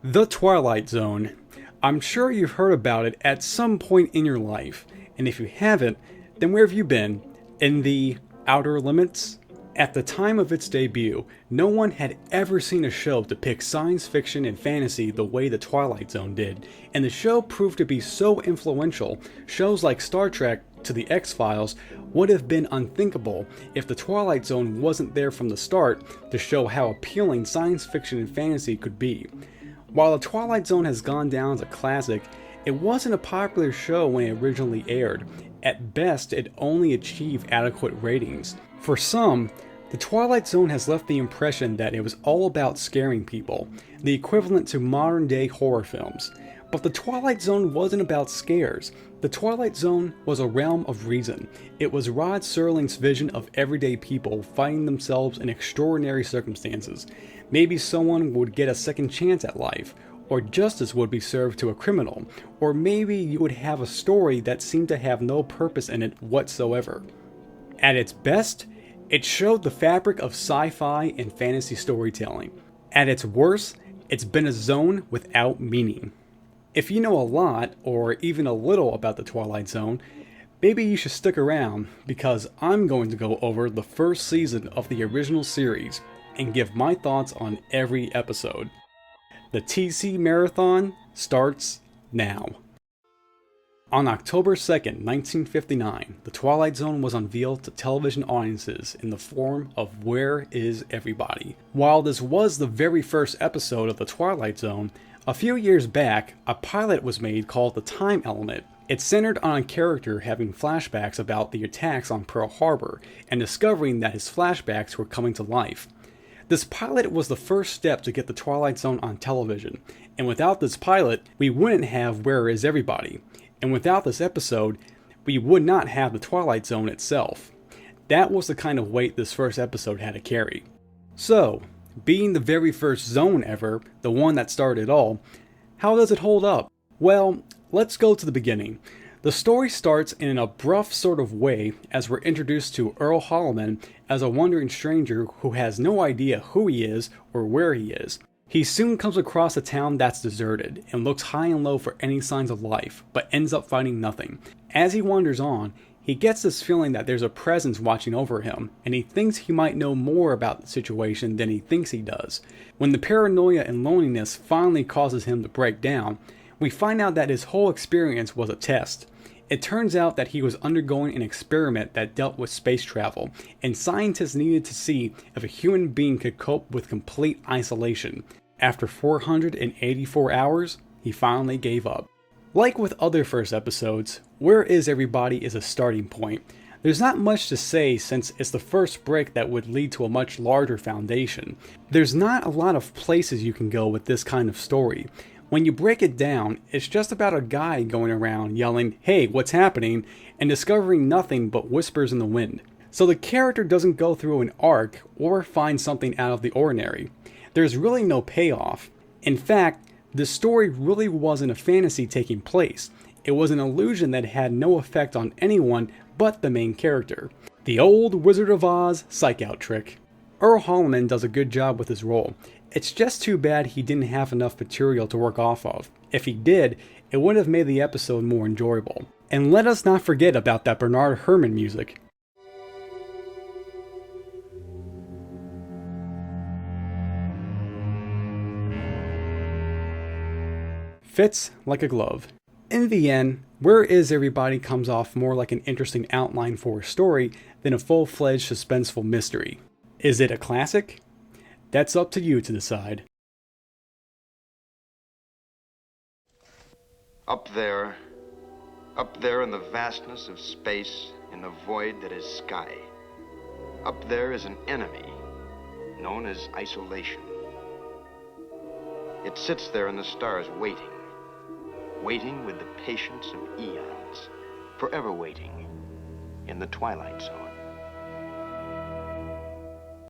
The Twilight Zone. I'm sure you've heard about it at some point in your life, and if you haven't, then where have you been? In the outer limits? At the time of its debut, no one had ever seen a show depict science fiction and fantasy the way The Twilight Zone did, and the show proved to be so influential, shows like Star Trek to The X-Files would have been unthinkable if The Twilight Zone wasn't there from the start to show how appealing science fiction and fantasy could be. While The Twilight Zone has gone down as a classic, it wasn't a popular show when it originally aired. At best, it only achieved adequate ratings. For some, The Twilight Zone has left the impression that it was all about scaring people, the equivalent to modern-day horror films. But The Twilight Zone wasn't about scares. The Twilight Zone was a realm of reason. It was Rod Serling's vision of everyday people fighting themselves in extraordinary circumstances. Maybe someone would get a second chance at life, or justice would be served to a criminal, or maybe you would have a story that seemed to have no purpose in it whatsoever. At its best, it showed the fabric of sci-fi and fantasy storytelling. At its worst, it's been a zone without meaning. If you know a lot, or even a little about the Twilight Zone, maybe you should stick around, because I'm going to go over the first season of the original series and give my thoughts on every episode. The TC Marathon starts now. On October 2nd, 1959, The Twilight Zone was unveiled to television audiences in the form of Where Is Everybody? While this was the very first episode of The Twilight Zone, a few years back, a pilot was made called The Time Element. It centered on a character having flashbacks about the attacks on Pearl Harbor and discovering that his flashbacks were coming to life. This pilot was the first step to get The Twilight Zone on television, and without this pilot, we wouldn't have Where Is Everybody? And without this episode, we would not have The Twilight Zone itself. That was the kind of weight this first episode had to carry. So, being the very first zone ever, the one that started it all, how does it hold up? Well, let's go to the beginning. The story starts in an abrupt sort of way as we're introduced to Earl Holliman as a wandering stranger who has no idea who he is or where he is. He soon comes across a town that's deserted and looks high and low for any signs of life, but ends up finding nothing. As he wanders on, he gets this feeling that there's a presence watching over him, and he thinks he might know more about the situation than he thinks he does. When the paranoia and loneliness finally causes him to break down, we find out that his whole experience was a test. It turns out that he was undergoing an experiment that dealt with space travel, and scientists needed to see if a human being could cope with complete isolation. After 484 hours, he finally gave up. Like with other first episodes, Where Is Everybody is a starting point. There's not much to say since it's the first brick that would lead to a much larger foundation. There's not a lot of places you can go with this kind of story. When you break it down, it's just about a guy going around yelling, "Hey, what's happening?" and discovering nothing but whispers in the wind. So the character doesn't go through an arc or find something out of the ordinary. There's really no payoff. In fact, the story really wasn't a fantasy taking place. It was an illusion that had no effect on anyone but the main character. The old Wizard of Oz psych-out trick. Earl Holliman does a good job with his role. It's just too bad he didn't have enough material to work off of. If he did, it would have made the episode more enjoyable. And let us not forget about that Bernard Herrmann music. Fits like a glove. In the end, Where Is Everybody comes off more like an interesting outline for a story than a full-fledged suspenseful mystery. Is it a classic? That's up to you to decide. Up there in the vastness of space, in the void that is sky, up there is an enemy known as isolation. It sits there in the stars waiting with the patience of eons, forever waiting in the Twilight Zone.